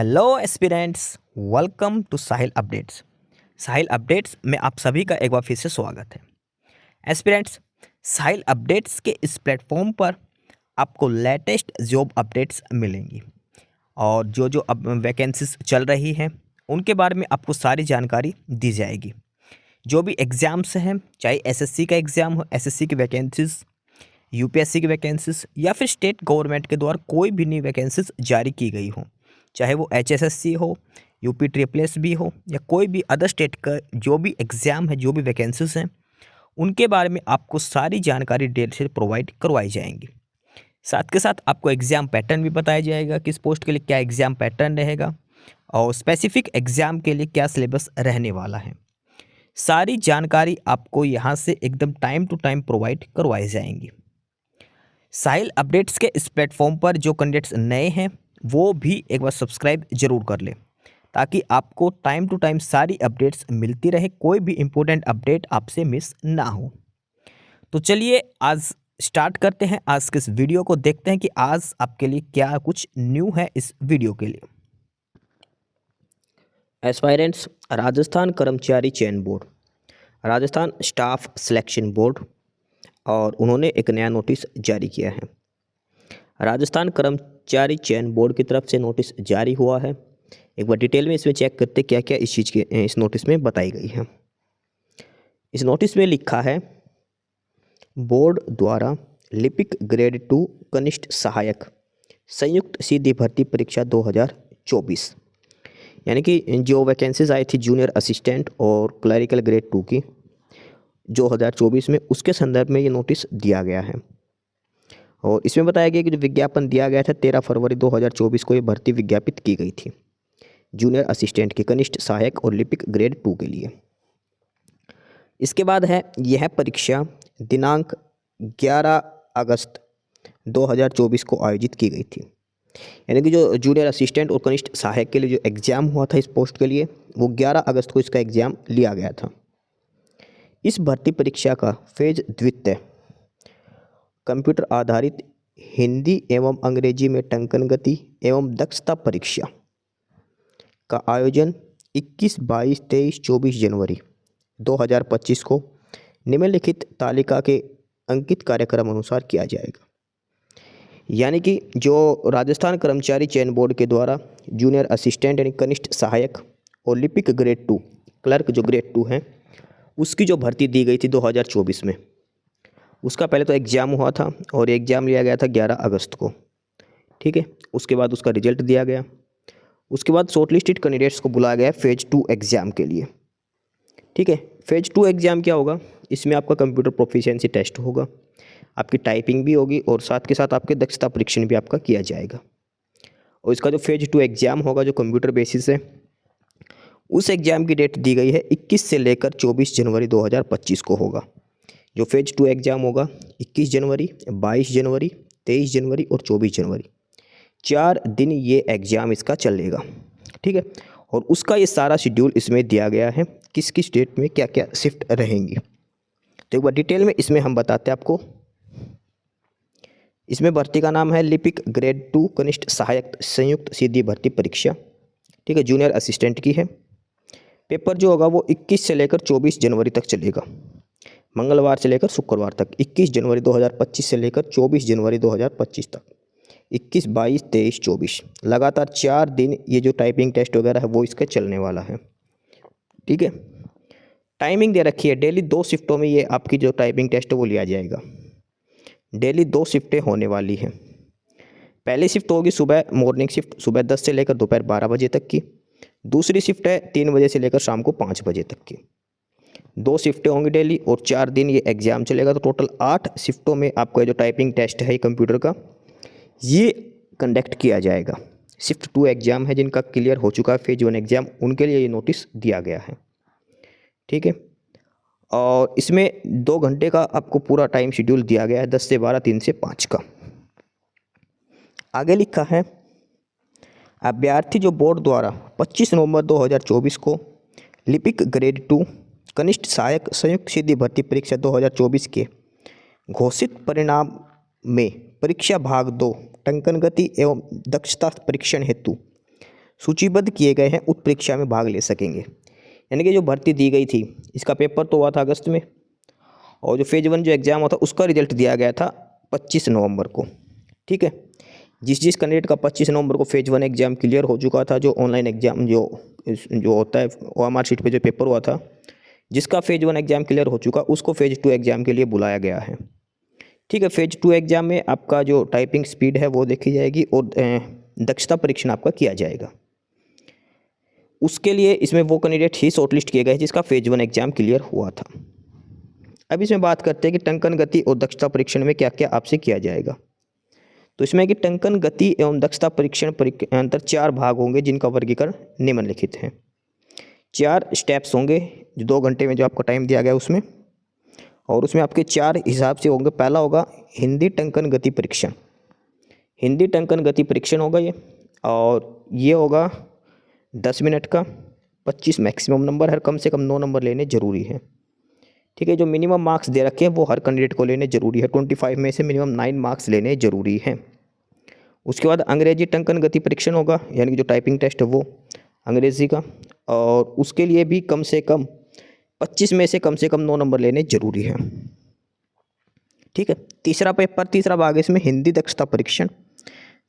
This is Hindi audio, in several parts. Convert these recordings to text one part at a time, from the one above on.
Hello aspirants, welcome to Sahil updates. Sahil updates में आप सभी का एक बार फिर से स्वागत है। एस्पिरेंट्स, साहिल अपडेट्स के इस प्लेटफॉर्म पर आपको लेटेस्ट जॉब अपडेट्स मिलेंगी और जो जो अब वैकेंसीज चल रही हैं उनके बारे में आपको सारी जानकारी दी जाएगी। जो भी एग्ज़ाम्स हैं, चाहे एसएससी का एग्ज़ाम हो, एसएससी की वैकेंसीज, यूपीएससी की वैकेंसीज या फिर स्टेट गवर्नमेंट के द्वारा कोई भी नई वैकेंसीज जारी की गई हो, चाहे वो एचएसएससी हो, यूपी ट्रिपल एस भी हो या कोई भी अदर स्टेट का जो भी एग्ज़ाम है, जो भी वैकेंसीज हैं, उनके बारे में आपको सारी जानकारी डिटेल से प्रोवाइड करवाई जाएंगी। साथ के साथ आपको एग्ज़ाम पैटर्न भी बताया जाएगा, किस पोस्ट के लिए क्या एग्ज़ाम पैटर्न रहेगा और स्पेसिफिक एग्ज़ाम के लिए क्या सिलेबस रहने वाला है। सारी जानकारी आपको यहाँ से एकदम टाइम टू टाइम प्रोवाइड करवाई जाएंगी। साहिल अपडेट्स के इस प्लेटफॉर्म पर जो कैंडिडेट्स नए हैं वो भी एक बार सब्सक्राइब जरूर कर लें, ताकि आपको टाइम टू टाइम सारी अपडेट्स मिलती रहे, कोई भी इम्पोर्टेंट अपडेट आपसे मिस ना हो। तो चलिए आज स्टार्ट करते हैं आज के इस वीडियो को, देखते हैं कि आज आपके लिए क्या कुछ न्यू है इस वीडियो के लिए। एस्पायरेंट्स, राजस्थान कर्मचारी चयन board, Rajasthan staff selection board, और उन्होंने एक नया नोटिस जारी किया है। राजस्थान कर्मचारी चयन बोर्ड की तरफ से नोटिस जारी हुआ है। एक बार डिटेल में इसमें चेक करते क्या क्या इस चीज़ के इस नोटिस में बताई गई है। इस नोटिस में लिखा है, बोर्ड द्वारा लिपिक ग्रेड 2 कनिष्ठ सहायक संयुक्त सीधी भर्ती परीक्षा 2024, यानी कि जो वैकेंसीज आई थी जूनियर असिस्टेंट और क्लरिकल ग्रेड 2 की 2024 में, उसके संदर्भ में ये नोटिस दिया गया है। और इसमें बताया गया कि जो विज्ञापन दिया गया था 13 फरवरी 2024 को ये भर्ती विज्ञापित की गई थी जूनियर असिस्टेंट की कनिष्ठ सहायक और लिपिक ग्रेड 2 के लिए। इसके बाद है, यह परीक्षा दिनांक 11 अगस्त 2024 को आयोजित की गई थी, यानी कि जो जूनियर असिस्टेंट और कनिष्ठ सहायक के लिए जो एग्ज़ाम हुआ था इस पोस्ट के लिए, वो 11 अगस्त को इसका एग्ज़ाम लिया गया था। इस भर्ती परीक्षा का फेज द्वितीय कंप्यूटर आधारित हिंदी एवं अंग्रेजी में टंकन गति एवं दक्षता परीक्षा का आयोजन 21, 22, 23, 24 जनवरी 2025 को निम्नलिखित तालिका के अंकित कार्यक्रम अनुसार किया जाएगा। यानी कि जो राजस्थान कर्मचारी चयन बोर्ड के द्वारा जूनियर असिस्टेंट यानी कनिष्ठ सहायक और लिपिक ग्रेड 2 क्लर्क जो ग्रेड 2 हैं, उसकी जो भर्ती दी गई थी 2024 में, उसका पहले तो एग्ज़ाम हुआ था और एग्ज़ाम लिया गया था 11 अगस्त को। ठीक है, उसके बाद उसका रिजल्ट दिया गया। उसके बाद शॉर्टलिस्टेड कैंडिडेट्स को बुलाया गया फेज़ 2 एग्ज़ाम के लिए। ठीक है, फेज़ 2 एग्ज़ाम क्या होगा, इसमें आपका कंप्यूटर प्रोफिशिएंसी टेस्ट होगा, आपकी टाइपिंग भी होगी और साथ के साथ आपके दक्षता परीक्षण भी आपका किया जाएगा। और इसका जो फेज़ 2 एग्ज़ाम होगा जो कंप्यूटर बेसिस है, उस एग्ज़ाम की डेट दी गई है 21 से लेकर 24 जनवरी 2025 को होगा। जो फेज़ 2 एग्ज़ाम होगा 21 जनवरी, 22 जनवरी, 23 जनवरी और 24 जनवरी, 4 दिन ये एग्ज़ाम इसका चलेगा। ठीक है, और उसका ये सारा शेड्यूल इसमें दिया गया है, किस किस डेट में क्या क्या शिफ्ट रहेंगी। तो एक बार डिटेल में इसमें हम बताते हैं आपको। इसमें भर्ती का नाम है लिपिक ग्रेड 2 कनिष्ठ सहायक संयुक्त सीधी भर्ती परीक्षा। ठीक है, जूनियर असिस्टेंट की है। पेपर जो होगा वो 21 से लेकर 24 जनवरी तक चलेगा, मंगलवार से लेकर शुक्रवार तक। 21 जनवरी 2025 से लेकर 24 जनवरी 2025 तक, 21, 22, 23, 24 लगातार 4 दिन ये जो टाइपिंग टेस्ट वगैरह है वो इसका चलने वाला है। ठीक है, टाइमिंग दे रखी है, डेली 2 शिफ्टों में ये आपकी जो टाइपिंग टेस्ट है वो लिया जाएगा। डेली 2 शिफ्टें होने वाली हैं। पहली शिफ्ट होगी सुबह मॉर्निंग शिफ्ट, सुबह 10 से लेकर दोपहर 12 बजे तक की। दूसरी शिफ्ट है 3 बजे से लेकर शाम को 5 बजे तक की। 2 शिफ्टें होंगी डेली और 4 दिन ये एग्ज़ाम चलेगा। तो टोटल 8 शिफ्टों में आपका जो टाइपिंग टेस्ट है कंप्यूटर का, ये कंडक्ट किया जाएगा। शिफ्ट 2 एग्ज़ाम है जिनका क्लियर हो चुका है फेज 1 एग्ज़ाम, उनके लिए ये नोटिस दिया गया है। ठीक है, और इसमें 2 घंटे का आपको पूरा टाइम शेड्यूल दिया गया है, 10 से 12, 3 से 5 का। आगे लिखा है, अभ्यर्थी जो बोर्ड द्वारा 25 नवंबर 2024 को लिपिक ग्रेड 2 कनिष्ठ सहायक संयुक्त सीधी भर्ती परीक्षा 2024 के घोषित परिणाम में परीक्षा भाग 2 टंकन गति एवं दक्षता परीक्षण हेतु सूचीबद्ध किए गए हैं उस परीक्षा में भाग ले सकेंगे। यानी कि जो भर्ती दी गई थी इसका पेपर तो हुआ था अगस्त में, और जो फेज 1 जो एग्ज़ाम हुआ था उसका रिजल्ट दिया गया था 25 नवंबर को। ठीक है, जिस कैंडिडेट का 25 नवंबर को फेज 1 एग्ज़ाम क्लियर हो चुका था, जो ऑनलाइन एग्ज़ाम जो होता है OMR शीट पे जो पेपर हुआ था, जिसका फेज 1 एग्ज़ाम क्लियर हो चुका उसको फेज 2 एग्ज़ाम के लिए बुलाया गया है। ठीक है, फेज 2 एग्ज़ाम में आपका जो टाइपिंग स्पीड है वो देखी जाएगी और दक्षता परीक्षण आपका किया जाएगा। उसके लिए इसमें वो कैंडिडेट ही शॉर्टलिस्ट किए गए जिसका फेज 1 एग्ज़ाम क्लियर हुआ था। अब इसमें बात करते हैं कि टंकन गति और दक्षता परीक्षण में क्या क्या आपसे किया जाएगा। तो इसमें कि टंकन गति एवं दक्षता परीक्षण अंतर 4 भाग होंगे जिनका वर्गीकरण निम्नलिखित है। 4 स्टेप्स होंगे जो 2 घंटे में जो आपको टाइम दिया गया उसमें, और उसमें आपके 4 हिसाब से होंगे। पहला होगा हिंदी टंकन गति परीक्षण। हिंदी टंकन गति परीक्षण होगा ये, और ये होगा 10 मिनट का। 25 मैक्सिमम नंबर है, कम से कम 9 नंबर लेने जरूरी है। ठीक है, जो मिनिमम मार्क्स दे रखे हैं वो हर कैंडिडेट को लेने जरूरी है। 25 में से मिनिमम 9 मार्क्स लेने जरूरी हैं। उसके बाद अंग्रेजी टंकन गति परीक्षण होगा, यानी कि जो टाइपिंग टेस्ट है वो अंग्रेजी का, और उसके लिए भी कम से कम 25 में से कम 9 नंबर लेने जरूरी है। ठीक है, तीसरा भाग है इसमें हिंदी दक्षता परीक्षण।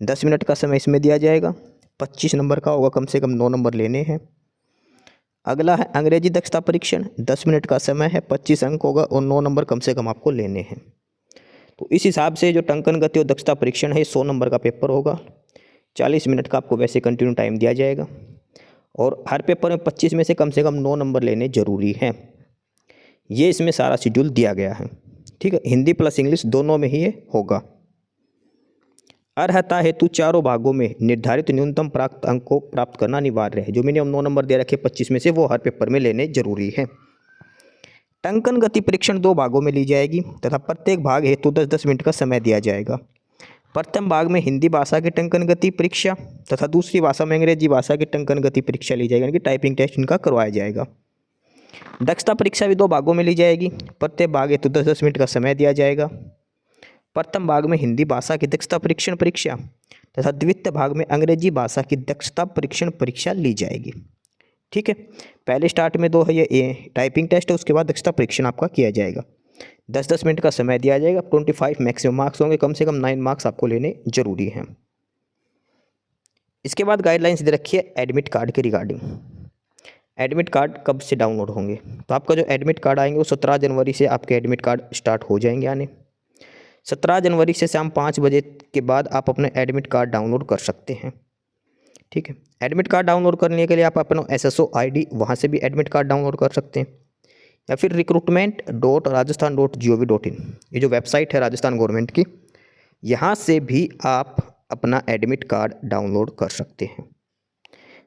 10 मिनट का समय इसमें दिया जाएगा, 25 नंबर का होगा, कम से कम 9 नंबर लेने हैं। अगला है अंग्रेजी दक्षता परीक्षण। 10 मिनट का समय है, 25 अंक होगा और 9 नंबर कम से कम आपको लेने हैं। तो इस हिसाब से जो टंकन गति और दक्षता परीक्षण है 100 नंबर का पेपर होगा। 40 मिनट का आपको वैसे कंटिन्यू टाइम दिया जाएगा, और हर पेपर में 25 में से कम 9 नंबर लेने जरूरी हैं। ये इसमें सारा शेड्यूल दिया गया है। ठीक है, हिंदी प्लस इंग्लिश दोनों में ही ये होगा। अर्हता हेतु चारों भागों में निर्धारित न्यूनतम प्राप्त अंक को प्राप्त करना अनिवार्य है। जो मिनिमम 9 नंबर दे रखे 25 में से वो हर पेपर में लेने जरूरी है। टंकन गति परीक्षण 2 भागों में ली जाएगी तथा प्रत्येक भाग हेतु 10-10 मिनट का समय दिया जाएगा। प्रथम भाग में हिंदी भाषा की टंकन गति परीक्षा तथा दूसरी भाषा में अंग्रेजी भाषा की टंकन गति परीक्षा ली जाएगी, यानी कि टाइपिंग टेस्ट इनका करवाया जाएगा। दक्षता परीक्षा भी 2 भागों में ली जाएगी। प्रत्येक भाग हेतु 10-10 मिनट का समय दिया जाएगा। प्रथम भाग में हिंदी भाषा की दक्षता परीक्षण परीक्षा तथा द्वितीय भाग में अंग्रेजी भाषा की दक्षता परीक्षण परीक्षा ली जाएगी। ठीक है, पहले स्टार्ट में 2 है ये टाइपिंग टेस्ट है, उसके बाद दक्षता परीक्षण आपका किया जाएगा। 10-10 मिनट का समय दिया जाएगा। 25 मैक्सिमम मार्क्स होंगे, कम से कम 9 मार्क्स आपको लेने जरूरी हैं। इसके बाद गाइडलाइंस दे रखी है एडमिट कार्ड के रिगार्डिंग। एडमिट कार्ड कब से डाउनलोड होंगे, तो आपका जो एडमिट कार्ड आएंगे वो 17 जनवरी से आपके एडमिट कार्ड स्टार्ट हो जाएंगे आने। 17 जनवरी से शाम 5 बजे के बाद आप अपने एडमिट कार्ड डाउनलोड कर सकते हैं। ठीक है, एडमिट कार्ड डाउनलोड करने के लिए आप अपना SSO ID वहाँ से भी एडमिट कार्ड डाउनलोड कर सकते हैं, या फिर recruitment.rajasthan.gov.in ये जो वेबसाइट है राजस्थान गवर्नमेंट की, यहाँ से भी आप अपना एडमिट कार्ड डाउनलोड कर सकते हैं।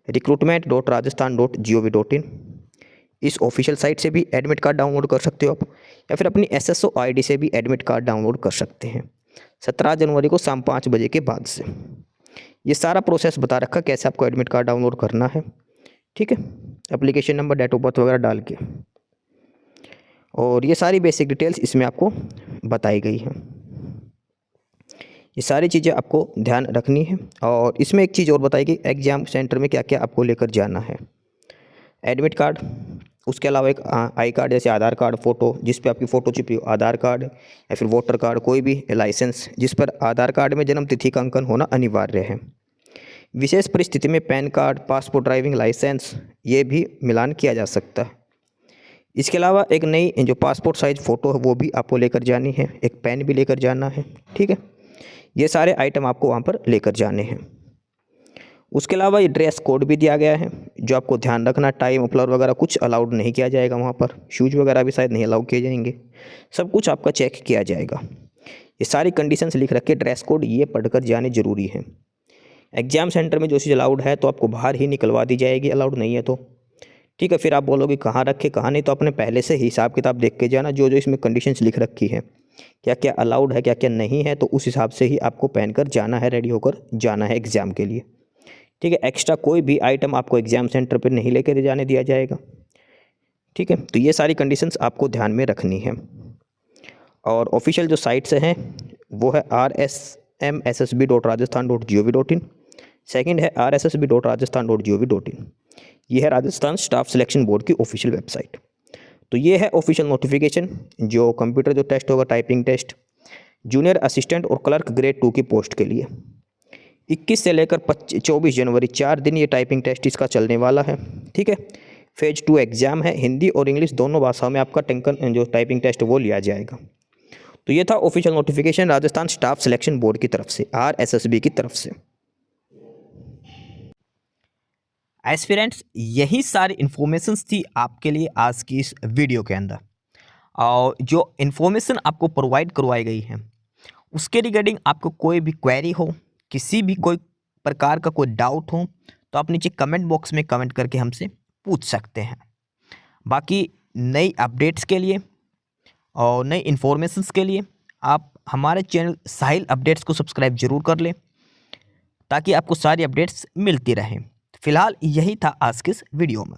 recruitment.rajasthan.gov.in इस ऑफिशियल साइट से भी एडमिट कार्ड डाउनलोड कर सकते हो आप, या फिर अपनी SSO ID से भी एडमिट कार्ड डाउनलोड कर सकते हैं 17 जनवरी को शाम 5 बजे के बाद से। ये सारा प्रोसेस बता रखा कैसे आपको एडमिट कार्ड डाउनलोड करना है। ठीक है, application number, date of birth वगैरह डाल के, और ये सारी बेसिक डिटेल्स इसमें आपको बताई गई हैं। ये सारी चीज़ें आपको ध्यान रखनी है। और इसमें एक चीज़ और बताई गई, एग्ज़ाम सेंटर में क्या क्या आपको लेकर जाना है। एडमिट कार्ड, उसके अलावा एक आई कार्ड जैसे आधार कार्ड, फ़ोटो जिस पे आपकी फ़ोटो छिपी हो, आधार कार्ड या फिर वोटर कार्ड, कोई भी लाइसेंस जिस पर आधार कार्ड में जन्म तिथि का अंकन होना अनिवार्य है। विशेष परिस्थिति में PAN card, passport, driving licence ये भी मिलान किया जा सकता है। इसके अलावा एक नई जो पासपोर्ट साइज़ फ़ोटो है वो भी आपको लेकर जानी है, एक पेन भी लेकर जाना है। ठीक है, ये सारे आइटम आपको वहाँ पर लेकर जाने हैं। उसके अलावा ये ड्रेस कोड भी दिया गया है जो आपको ध्यान रखना। टाई, मफलर वगैरह कुछ अलाउड नहीं किया जाएगा वहाँ पर। शूज़ वगैरह भी शायद नहीं अलाउ किए जाएंगे, सब कुछ आपका चेक किया जाएगा। ये सारी कंडीशंस लिख रखे, ड्रेस कोड ये पढ़कर जाने ज़रूरी है। एग्ज़ाम सेंटर में जो चीज़ अलाउड है तो आपको बाहर ही निकलवा दी जाएगी, अलाउड नहीं है तो। ठीक है, फिर आप बोलोगे कहाँ रखे कहाँ नहीं, तो अपने पहले से हिसाब किताब देख के जाना। जो जो इसमें कंडीशंस लिख रखी है, क्या क्या अलाउड है क्या क्या नहीं है, तो उस हिसाब से ही आपको पहनकर जाना है, रेडी होकर जाना है एग्ज़ाम के लिए। ठीक है, एक्स्ट्रा कोई भी आइटम आपको एग्ज़ाम सेंटर पर नहीं लेकर जाने दिया जाएगा। ठीक है, तो ये सारी कंडीशंस आपको ध्यान में रखनी है। और ऑफिशियल जो साइट्स हैं वो है RSMSSB.rajasthan.gov.in, सेकंड है rssb.rajasthan.gov.in। ये है राजस्थान स्टाफ सिलेक्शन बोर्ड की ऑफिशियल वेबसाइट। तो ये है ऑफिशियल नोटिफिकेशन, जो कंप्यूटर जो टेस्ट होगा, टाइपिंग टेस्ट, जूनियर असिस्टेंट और क्लर्क ग्रेड 2 की पोस्ट के लिए 21 से लेकर 24 जनवरी 4 दिन ये टाइपिंग टेस्ट इसका चलने वाला है। ठीक है, फेज 2 एग्ज़ाम है, हिंदी और इंग्लिश दोनों भाषाओं में आपका जो टाइपिंग टेस्ट वो लिया जाएगा। तो ये था official notification Rajasthan staff selection board की तरफ से, RSSB की तरफ से। एस्पिरेंट्स, यही सारी इन्फॉर्मेशंस थी आपके लिए आज की इस वीडियो के अंदर। और जो इन्फॉर्मेशन आपको प्रोवाइड करवाई गई है उसके रिगार्डिंग आपको कोई भी क्वेरी हो, किसी भी कोई प्रकार का कोई डाउट हो, तो आप नीचे कमेंट बॉक्स में कमेंट करके हमसे पूछ सकते हैं। बाकी नई अपडेट्स के लिए और नई इन्फॉर्मेशंस के लिए आप हमारे चैनल साहिल अपडेट्स को सब्सक्राइब जरूर कर लें, ताकि आपको सारी अपडेट्स मिलती रहें। फिलहाल यही था आज के इस वीडियो में।